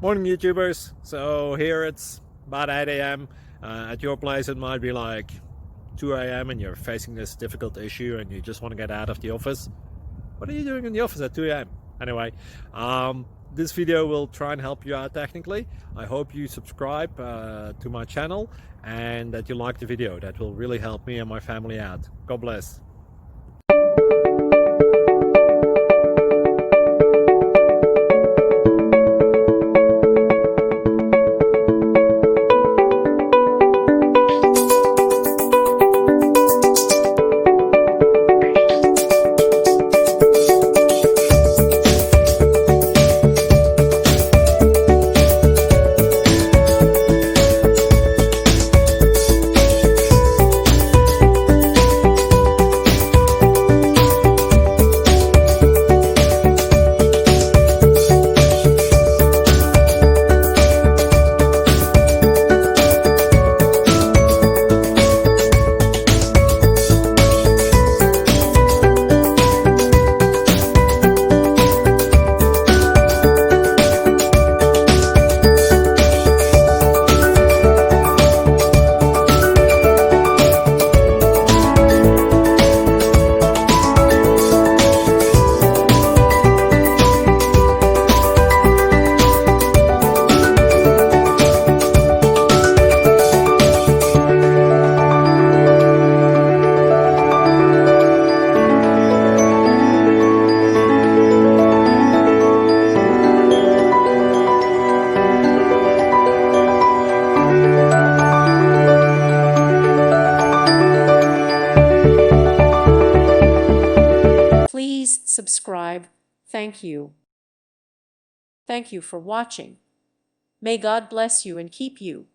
Morning YouTubers. So here it's about 8 a.m. At your place it might be like 2 a.m. and you're facing this difficult issue and you just want to get out of the office. What are you doing in the office at 2 a.m.? Anyway, this video will try and help you out technically. I hope you subscribe to my channel and that you like the video. That will really help me and my family out. God bless. Please subscribe. Thank you. Thank you for watching. May God bless you and keep you.